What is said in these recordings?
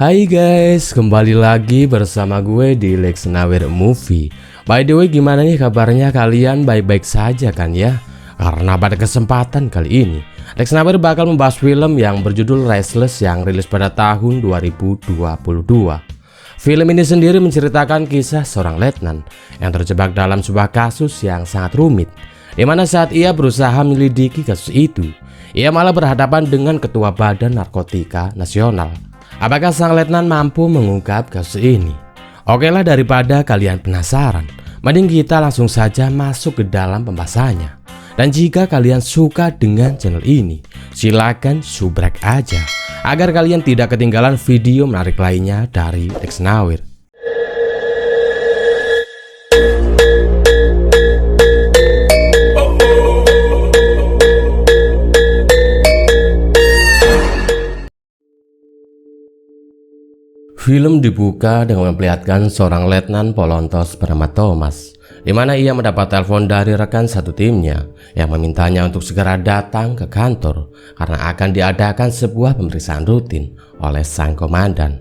Hai guys, kembali lagi bersama gue di Lex Nawir Movie. By the way, gimana nih kabarnya kalian? Baik-baik saja kan ya? Karena pada kesempatan kali ini Lex Nawir bakal membahas film yang berjudul Restless yang rilis pada tahun 2022. Film ini sendiri menceritakan kisah seorang letnan yang terjebak dalam sebuah kasus yang sangat rumit, di mana saat ia berusaha menyelidiki kasus itu, ia malah berhadapan dengan Ketua Badan Narkotika Nasional. Apakah sang letnan mampu mengungkap kasus ini? Oke lah, daripada kalian penasaran, mending kita langsung saja masuk ke dalam pembahasannya. Dan jika kalian suka dengan channel ini, silakan subrek aja agar kalian tidak ketinggalan video menarik lainnya dari Lex Nawir. Film dibuka dengan memperlihatkan seorang letnan Polontos bernama Thomas, di mana ia mendapat telepon dari rekan satu timnya yang memintanya untuk segera datang ke kantor karena akan diadakan sebuah pemeriksaan rutin oleh sang komandan.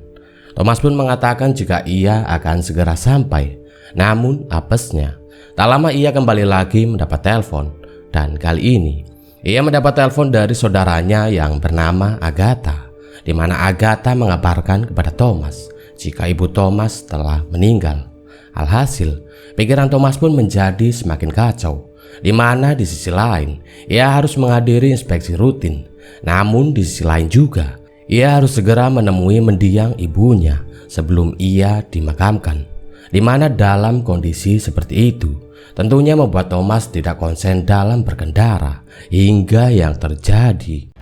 Thomas pun mengatakan jika ia akan segera sampai. Namun apesnya, tak lama ia kembali lagi mendapat telepon, dan kali ini ia mendapat telepon dari saudaranya yang bernama Agatha, di mana Agatha mengabarkan kepada Thomas jika ibu Thomas telah meninggal. Alhasil, pikiran Thomas pun menjadi semakin kacau, di mana di sisi lain ia harus menghadiri inspeksi rutin. Namun di sisi lain juga ia harus segera menemui mendiang ibunya sebelum ia dimakamkan, di mana dalam kondisi seperti itu tentunya membuat Thomas tidak konsen dalam berkendara hingga yang terjadi.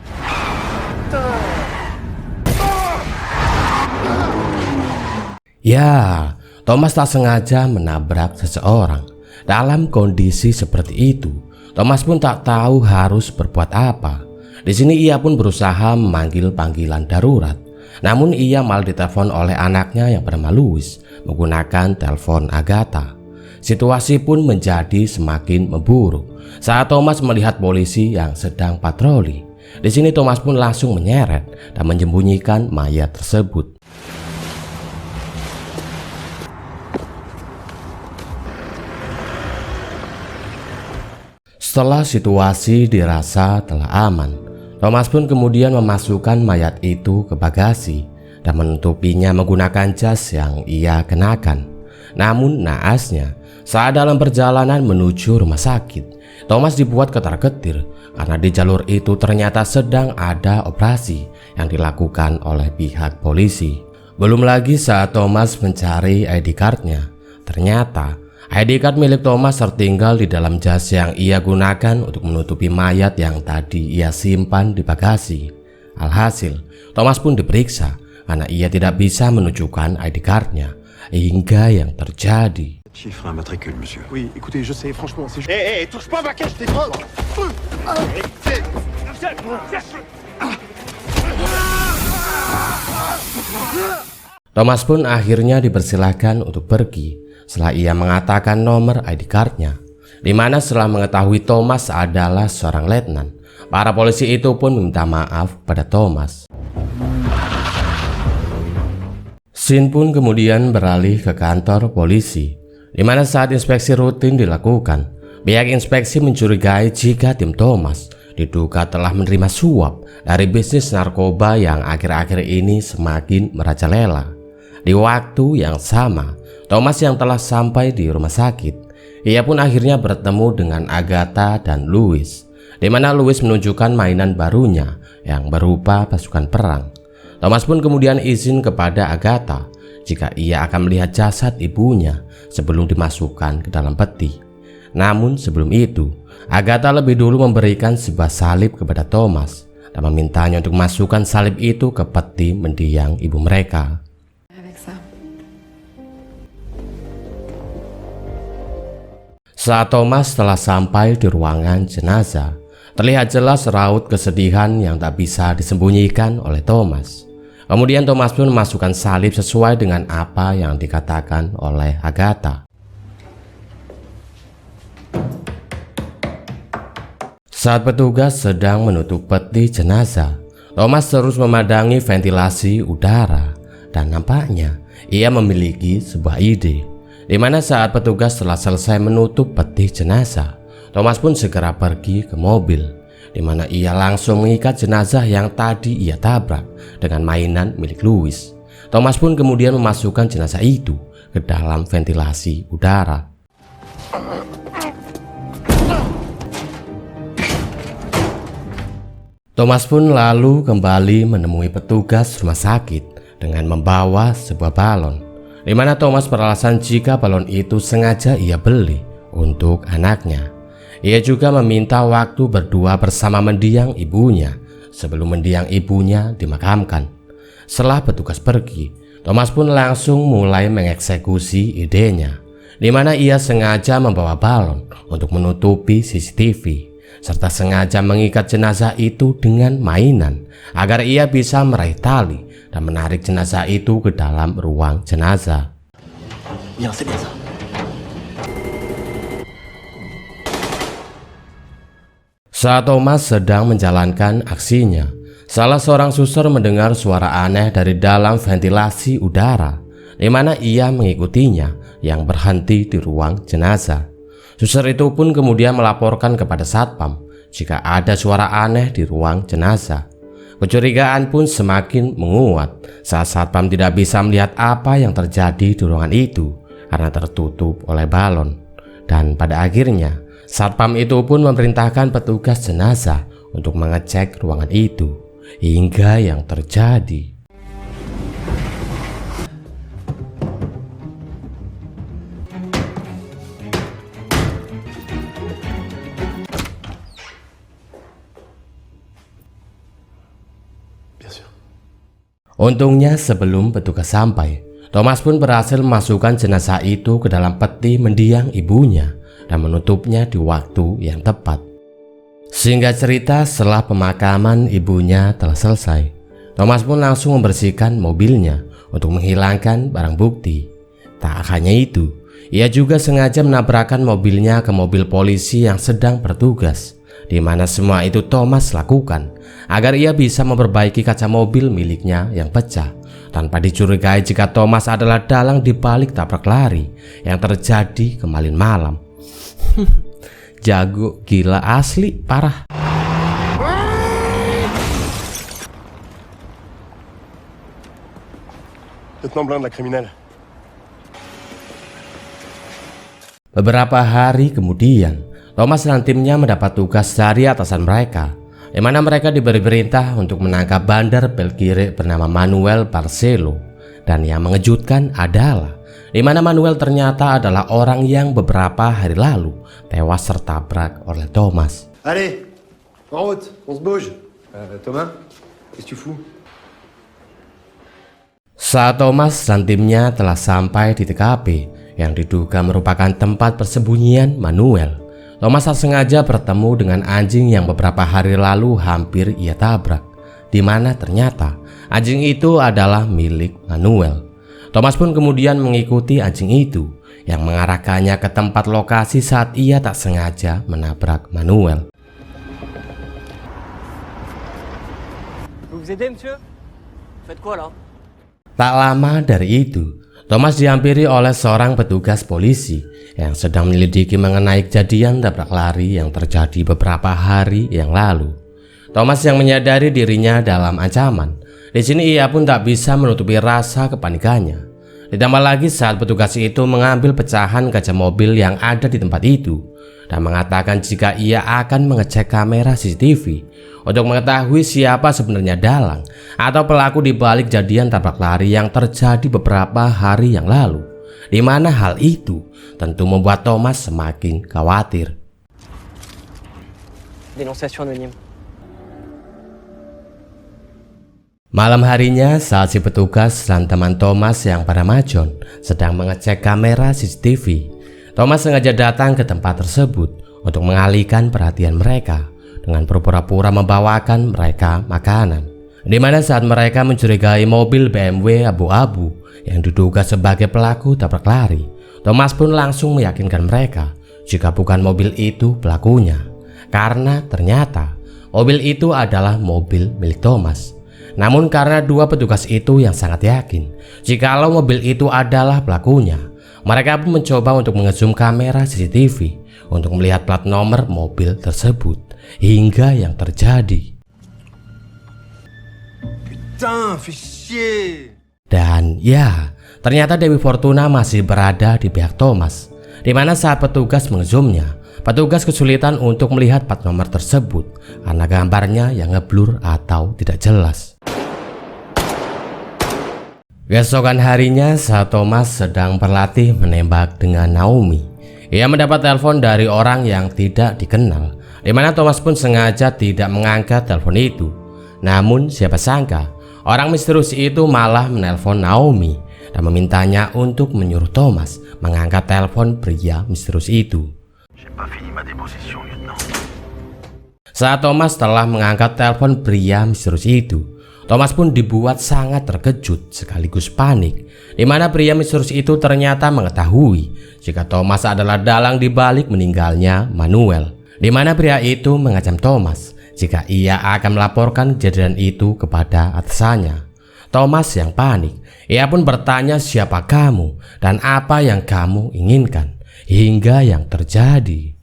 Ya, Thomas tak sengaja menabrak seseorang. Dalam kondisi seperti itu, Thomas pun tak tahu harus berbuat apa. Di sini ia pun berusaha memanggil panggilan darurat. Namun ia malah ditelepon oleh anaknya yang bernama Louis menggunakan telepon Agatha. Situasi pun menjadi semakin memburuk saat Thomas melihat polisi yang sedang patroli. Di sini Thomas pun langsung menyeret dan menyembunyikan mayat tersebut. Setelah situasi dirasa telah aman, Thomas pun kemudian memasukkan mayat itu ke bagasi dan menutupinya menggunakan jas yang ia kenakan. Namun naasnya, saat dalam perjalanan menuju rumah sakit, Thomas dibuat ketar-ketir karena di jalur itu ternyata sedang ada operasi yang dilakukan oleh pihak polisi. Belum lagi saat Thomas mencari ID cardnya, ternyata ID card milik Thomas tertinggal di dalam jas yang ia gunakan untuk menutupi mayat yang tadi ia simpan di bagasi. Alhasil, Thomas pun diperiksa karena ia tidak bisa menunjukkan ID cardnya hingga yang terjadi. Chiffre un matricule, monsieur. Oui, écoutez, je sais, franchement, c'est... Touche pas ma caisse, t'es pas... Thomas pun akhirnya dipersilahkan untuk pergi setelah ia mengatakan nomor ID cardnya, di mana setelah mengetahui Thomas adalah seorang letnan, para polisi itu pun meminta maaf pada Thomas. Scene pun kemudian beralih ke kantor polisi, di mana saat inspeksi rutin dilakukan, pihak inspeksi mencurigai jika tim Thomas diduga telah menerima suap dari bisnis narkoba yang akhir-akhir ini semakin merajalela. Di waktu yang sama, Thomas yang telah sampai di rumah sakit, ia pun akhirnya bertemu dengan Agatha dan Louis, di mana Louis menunjukkan mainan barunya yang berupa pasukan perang. Thomas pun kemudian izin kepada Agatha jika ia akan melihat jasad ibunya sebelum dimasukkan ke dalam peti. Namun sebelum itu, Agatha lebih dulu memberikan sebuah salib kepada Thomas dan memintanya untuk masukkan salib itu ke peti mendiang ibu mereka. Saat Thomas telah sampai di ruangan jenazah, terlihat jelas raut kesedihan yang tak bisa disembunyikan oleh Thomas. Kemudian Thomas pun memasukkan salib sesuai dengan apa yang dikatakan oleh Agatha. Saat petugas sedang menutup peti jenazah, Thomas terus memandangi ventilasi udara dan nampaknya ia memiliki sebuah ide. Di mana saat petugas telah selesai menutup peti jenazah, Thomas pun segera pergi ke mobil, di mana ia langsung mengikat jenazah yang tadi ia tabrak dengan mainan milik Louis. Thomas pun kemudian memasukkan jenazah itu ke dalam ventilasi udara. Thomas pun lalu kembali menemui petugas rumah sakit dengan membawa sebuah balon, di mana Thomas beralasan jika balon itu sengaja ia beli untuk anaknya. Ia juga meminta waktu berdua bersama mendiang ibunya sebelum mendiang ibunya dimakamkan. Setelah petugas pergi, Thomas pun langsung mulai mengeksekusi idenya, di mana ia sengaja membawa balon untuk menutupi CCTV, serta sengaja mengikat jenazah itu dengan mainan agar ia bisa meraih tali dan menarik jenazah itu ke dalam ruang jenazah. Bien, c'est bien ça. Saat Thomas sedang menjalankan aksinya, salah seorang suster mendengar suara aneh dari dalam ventilasi udara, di mana ia mengikutinya yang berhenti di ruang jenazah. Suster itu pun kemudian melaporkan kepada satpam jika ada suara aneh di ruang jenazah. Kecurigaan pun semakin menguat saat satpam tidak bisa melihat apa yang terjadi di ruangan itu karena tertutup oleh balon. Dan pada akhirnya satpam itu pun memerintahkan petugas jenazah untuk mengecek ruangan itu, hingga yang terjadi. Bien sûr. Untungnya sebelum petugas sampai, Thomas pun berhasil memasukkan jenazah itu ke dalam peti mendiang ibunya dan menutupnya di waktu yang tepat. Singkat cerita, setelah pemakaman ibunya telah selesai, Thomas pun langsung membersihkan mobilnya untuk menghilangkan barang bukti. Tak hanya itu, ia juga sengaja menabrakkan mobilnya ke mobil polisi yang sedang bertugas, di mana semua itu Thomas lakukan agar ia bisa memperbaiki kaca mobil miliknya yang pecah, tanpa dicurigai jika Thomas adalah dalang di balik tabrak lari yang terjadi kemarin malam. Jago, gila asli, parah. Lieutenant Blanc de la criminelle. Beberapa hari kemudian, Thomas dan timnya mendapat tugas dari atasan mereka, di mana mereka diberi perintah untuk menangkap bandar Belkire bernama Manuel Barcelo. Dan yang mengejutkan adalah di mana Manuel ternyata adalah orang yang beberapa hari lalu tewas tertabrak oleh Thomas. Allez, en route, on se bouge. Thomas, qu'est-ce que tu fous? Saat Thomas dan timnya telah sampai di TKP yang diduga merupakan tempat persembunyian Manuel, Thomas tak sengaja bertemu dengan anjing yang beberapa hari lalu hampir ia tabrak, di mana ternyata anjing itu adalah milik Manuel. Thomas pun kemudian mengikuti anjing itu yang mengarahkannya ke tempat lokasi saat ia tak sengaja menabrak Manuel. Vous aider, monsieur? Faites quoi là? Tak lama dari itu, Thomas dihampiri oleh seorang petugas polisi yang sedang menyelidiki mengenai kejadian tabrak lari yang terjadi beberapa hari yang lalu. Thomas yang menyadari dirinya dalam ancaman. Di sini ia pun tak bisa menutupi rasa kepanikannya. Ditambah lagi saat petugas itu mengambil pecahan kaca mobil yang ada di tempat itu dan mengatakan jika ia akan mengecek kamera CCTV untuk mengetahui siapa sebenarnya dalang atau pelaku di balik kejadian tabrak lari yang terjadi beberapa hari yang lalu, di mana hal itu tentu membuat Thomas semakin khawatir. Dénonciation anonyme. Malam harinya saat si petugas dan teman Thomas yang pada majon sedang mengecek kamera CCTV, Thomas sengaja datang ke tempat tersebut untuk mengalihkan perhatian mereka dengan berpura-pura membawakan mereka makanan. Di mana saat mereka mencurigai mobil BMW abu-abu yang diduga sebagai pelaku tabrak lari, Thomas pun langsung meyakinkan mereka jika bukan mobil itu pelakunya, karena ternyata mobil itu adalah mobil milik Thomas. Namun karena dua petugas itu yang sangat yakin jikalau mobil itu adalah pelakunya, mereka pun mencoba untuk mengezoom kamera CCTV untuk melihat plat nomor mobil tersebut hingga yang terjadi. Putain, fais chier. Dan ya, ternyata Dewi Fortuna masih berada di pihak Thomas, di mana saat petugas mengezoomnya, petugas kesulitan untuk melihat plat nomor tersebut karena gambarnya yang ngeblur atau tidak jelas. Keesokan harinya saat Thomas sedang berlatih menembak dengan Naomi, ia mendapat telepon dari orang yang tidak dikenal, di mana Thomas pun sengaja tidak mengangkat telepon itu. Namun siapa sangka orang misterius itu malah menelpon Naomi dan memintanya untuk menyuruh Thomas mengangkat telepon pria misterius itu. Saat Thomas telah mengangkat telepon pria misterius itu, Thomas pun dibuat sangat terkejut sekaligus panik, di mana pria misterius itu ternyata mengetahui jika Thomas adalah dalang di balik meninggalnya Manuel, di mana pria itu mengancam Thomas jika ia akan melaporkan kejadian itu kepada atasannya. Thomas yang panik, ia pun bertanya siapa kamu dan apa yang kamu inginkan, hingga yang terjadi.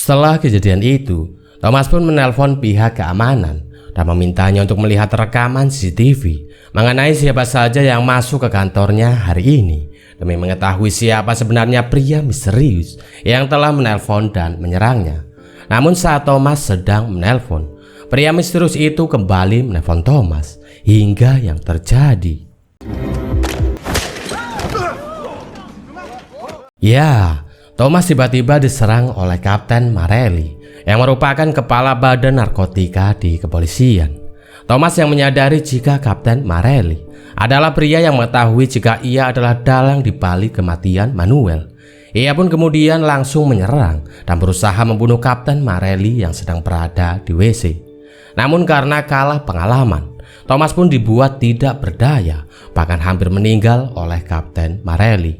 Setelah kejadian itu, Thomas pun menelpon pihak keamanan dan memintanya untuk melihat rekaman CCTV mengenai siapa saja yang masuk ke kantornya hari ini, demi mengetahui siapa sebenarnya pria misterius yang telah menelpon dan menyerangnya. Namun saat Thomas sedang menelpon, pria misterius itu kembali menelpon Thomas hingga yang terjadi. Ya, Thomas tiba-tiba diserang oleh Kapten Marelli yang merupakan kepala badan narkotika di kepolisian. Thomas yang menyadari jika Kapten Marelli adalah pria yang mengetahui jika ia adalah dalang di balik kematian Manuel. Ia pun kemudian langsung menyerang dan berusaha membunuh Kapten Marelli yang sedang berada di WC. Namun karena kalah pengalaman, Thomas pun dibuat tidak berdaya, bahkan hampir meninggal oleh Kapten Marelli.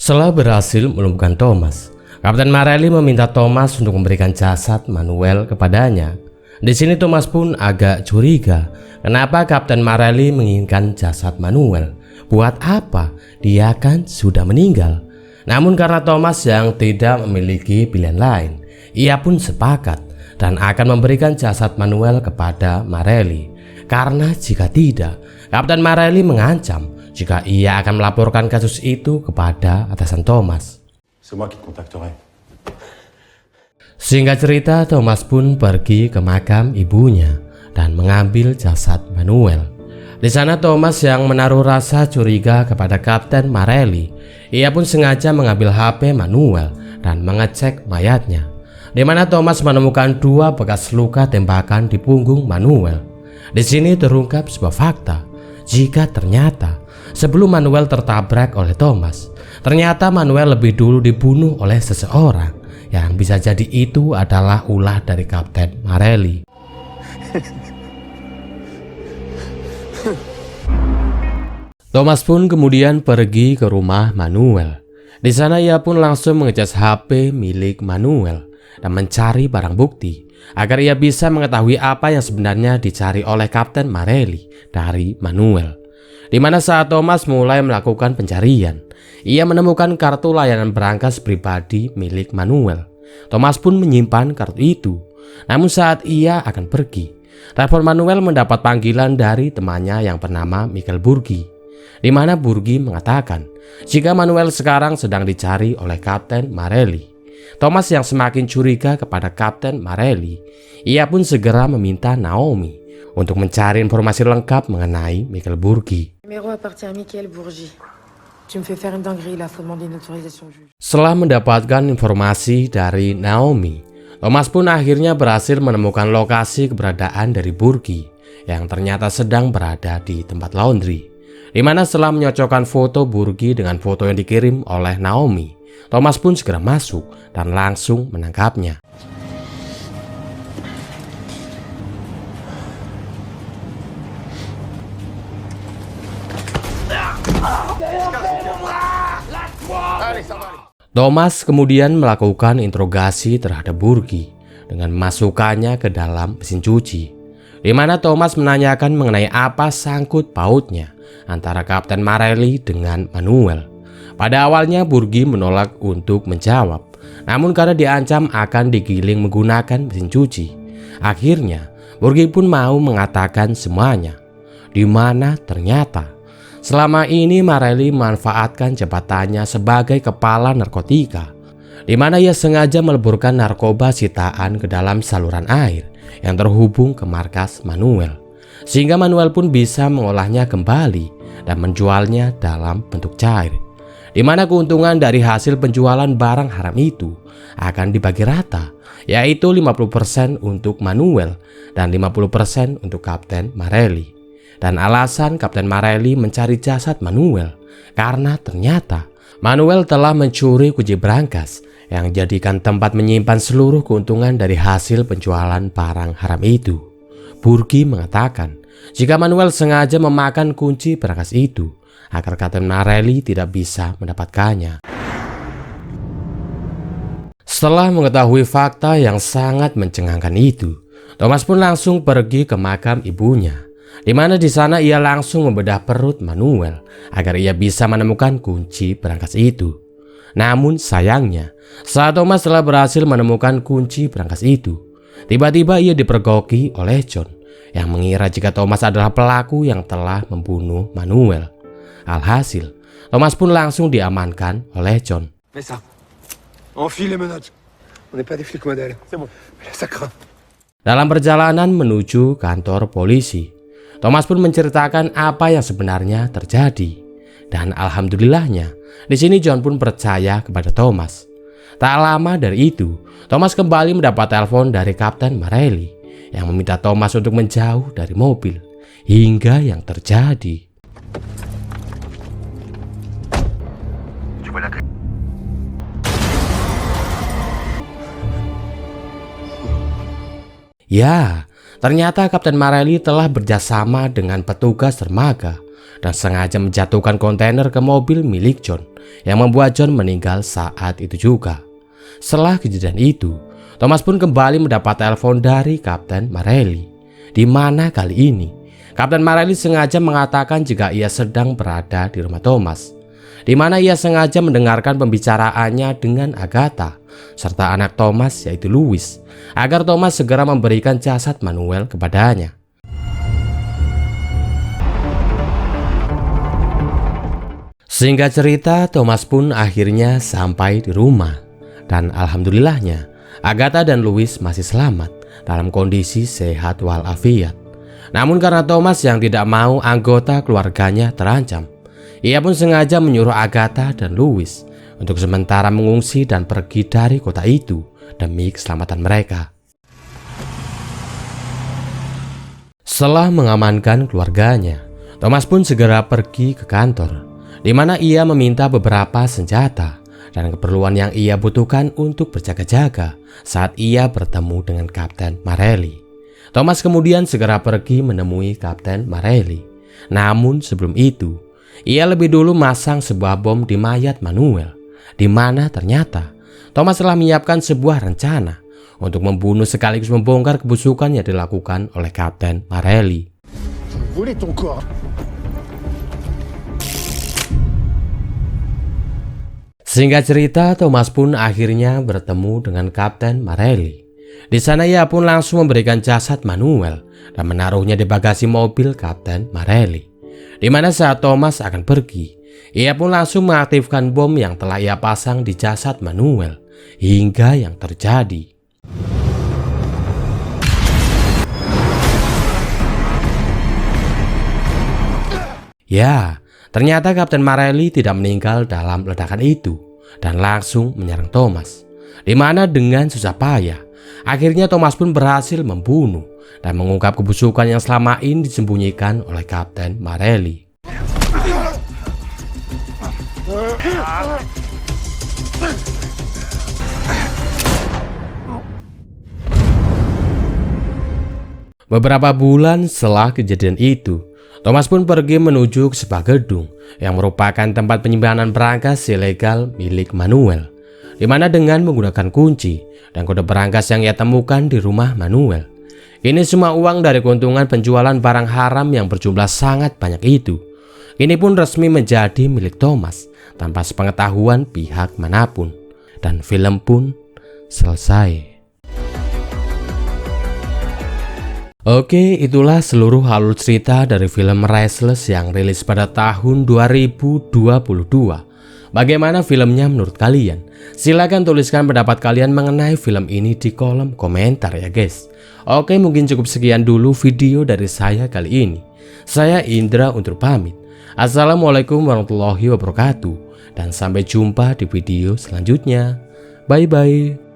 Setelah berhasil melumpuhkan Thomas, Kapten Marelli meminta Thomas untuk memberikan jasad Manuel kepadanya. Di sini Thomas pun agak curiga, kenapa Kapten Marelli menginginkan jasad Manuel? Buat apa? Dia kan sudah meninggal. Namun karena Thomas yang tidak memiliki pilihan lain, ia pun sepakat dan akan memberikan jasad Manuel kepada Marelli. Karena jika tidak, Kapten Marelli mengancam jika ia akan melaporkan kasus itu kepada atasan Thomas. C'est moi qui te contacterai. Singkat cerita, Thomas pun pergi ke makam ibunya dan mengambil jasad Manuel. Di sana Thomas yang menaruh rasa curiga kepada Kapten Marelli. Ia pun sengaja mengambil HP Manuel dan mengecek mayatnya, di mana Thomas menemukan dua bekas luka tembakan di punggung Manuel. Di sini terungkap sebuah fakta, jika ternyata sebelum Manuel tertabrak oleh Thomas, ternyata Manuel lebih dulu dibunuh oleh seseorang yang bisa jadi itu adalah ulah dari Kapten Marelli. Thomas pun kemudian pergi ke rumah Manuel. Di sana ia pun langsung mengecas HP milik Manuel dan mencari barang bukti agar ia bisa mengetahui apa yang sebenarnya dicari oleh Kapten Marelli dari Manuel. Di mana saat Thomas mulai melakukan pencarian, ia menemukan kartu layanan berangkas pribadi milik Manuel. Thomas pun menyimpan kartu itu. Namun saat ia akan pergi, telepon Manuel mendapat panggilan dari temannya yang bernama Michael Burgi, di mana Burgi mengatakan jika Manuel sekarang sedang dicari oleh Kapten Marelli. Thomas yang semakin curiga kepada Kapten Marelli, ia pun segera meminta Naomi untuk mencari informasi lengkap mengenai Michael Burgi. Numéro appartient à Michael Bourgi. Tu me fais faire une dinguerie là, faut demander une autorisation au juge. Setelah mendapatkan informasi dari Naomi, Thomas pun akhirnya berhasil menemukan lokasi keberadaan dari Burgi yang ternyata sedang berada di tempat laundry. Di mana setelah menyocokkan foto Burgi dengan foto yang dikirim oleh Naomi, Thomas pun segera masuk dan langsung menangkapnya. Thomas kemudian melakukan interogasi terhadap Burgi dengan memasukkannya ke dalam mesin cuci, di mana Thomas menanyakan mengenai apa sangkut pautnya antara Kapten Marelli dengan Manuel. Pada awalnya Burgi menolak untuk menjawab, namun karena diancam akan digiling menggunakan mesin cuci, akhirnya Burgi pun mau mengatakan semuanya, di mana ternyata selama ini Marelli memanfaatkan jabatannya sebagai kepala narkotika, di mana ia sengaja meleburkan narkoba sitaan ke dalam saluran air yang terhubung ke markas Manuel, sehingga Manuel pun bisa mengolahnya kembali dan menjualnya dalam bentuk cair, di mana keuntungan dari hasil penjualan barang haram itu akan dibagi rata, yaitu 50% untuk Manuel dan 50% untuk Kapten Marelli. Dan alasan Kapten Marelli mencari jasad Manuel karena ternyata Manuel telah mencuri kunci brankas yang dijadikan tempat menyimpan seluruh keuntungan dari hasil penjualan barang haram itu. Burgi mengatakan jika Manuel sengaja memakan kunci brankas itu agar Kapten Marelli tidak bisa mendapatkannya. Setelah mengetahui fakta yang sangat mencengangkan itu, Thomas pun langsung pergi ke makam ibunya, di mana di sana ia langsung membedah perut Manuel agar ia bisa menemukan kunci brankas itu. Namun sayangnya, saat Thomas telah berhasil menemukan kunci brankas itu, tiba-tiba ia dipergoki oleh John yang mengira jika Thomas adalah pelaku yang telah membunuh Manuel. Alhasil, Thomas pun langsung diamankan oleh John. Fais ça. Enfile les menottes. On n'est pas des flics modèles. C'est bon. Mais là, ça craint. Dalam perjalanan menuju kantor polisi, Thomas pun menceritakan apa yang sebenarnya terjadi. Dan alhamdulillahnya, di sini John pun percaya kepada Thomas. Tak lama dari itu, Thomas kembali mendapat telepon dari Kapten Marelli yang meminta Thomas untuk menjauh dari mobil hingga yang terjadi. Ya, ternyata Kapten Marelli telah bekerjasama dengan petugas dermaga dan sengaja menjatuhkan kontainer ke mobil milik John yang membuat John meninggal saat itu juga. Setelah kejadian itu, Thomas pun kembali mendapat telepon dari Kapten Marelli, di mana kali ini Kapten Marelli sengaja mengatakan jika ia sedang berada di rumah Thomas, di mana ia sengaja mendengarkan pembicaraannya dengan Agatha serta anak Thomas yaitu Louis, agar Thomas segera memberikan jasad Manuel kepadanya. Singkat cerita, Thomas pun akhirnya sampai di rumah, dan alhamdulillahnya Agatha dan Louis masih selamat dalam kondisi sehat walafiat. Namun karena Thomas yang tidak mau anggota keluarganya terancam, ia pun sengaja menyuruh Agatha dan Louis untuk sementara mengungsi dan pergi dari kota itu demi keselamatan mereka. Setelah mengamankan keluarganya, Thomas pun segera pergi ke kantor, di mana ia meminta beberapa senjata dan keperluan yang ia butuhkan untuk berjaga-jaga saat ia bertemu dengan Kapten Marelli. Thomas kemudian segera pergi menemui Kapten Marelli. Namun sebelum itu, ia lebih dulu masang sebuah bom di mayat Manuel, di mana ternyata Thomas telah menyiapkan sebuah rencana untuk membunuh sekaligus membongkar kebusukan yang dilakukan oleh Kapten Marelli. Voler ton corps. Singkat cerita, Thomas pun akhirnya bertemu dengan Kapten Marelli. Di sana ia pun langsung memberikan jasad Manuel dan menaruhnya di bagasi mobil Kapten Marelli. Di mana saat Thomas akan pergi, ia pun langsung mengaktifkan bom yang telah ia pasang di jasad Manuel hingga yang terjadi. Ya, ternyata Kapten Marelli tidak meninggal dalam ledakan itu dan langsung menyerang Thomas, di mana dengan susah payah akhirnya Thomas pun berhasil membunuh dan mengungkap kebusukan yang selama ini disembunyikan oleh Kapten Marelli. Beberapa bulan setelah kejadian itu, Thomas pun pergi menuju ke sebuah gedung yang merupakan tempat penyimpanan berangkas ilegal milik Manuel, di mana dengan menggunakan kunci dan kode berangkas yang ia temukan di rumah Manuel. Ini semua uang dari keuntungan penjualan barang haram yang berjumlah sangat banyak itu. Ini pun resmi menjadi milik Thomas tanpa sepengetahuan pihak manapun. Dan film pun selesai. Oke, itulah seluruh alur cerita dari film Restless yang rilis pada tahun 2022. Bagaimana filmnya menurut kalian? Silahkan tuliskan pendapat kalian mengenai film ini di kolom komentar ya guys. Oke, mungkin cukup sekian dulu video dari saya kali ini. Saya Indra undur pamit. Assalamualaikum warahmatullahi wabarakatuh. Dan sampai jumpa di video selanjutnya. Bye bye.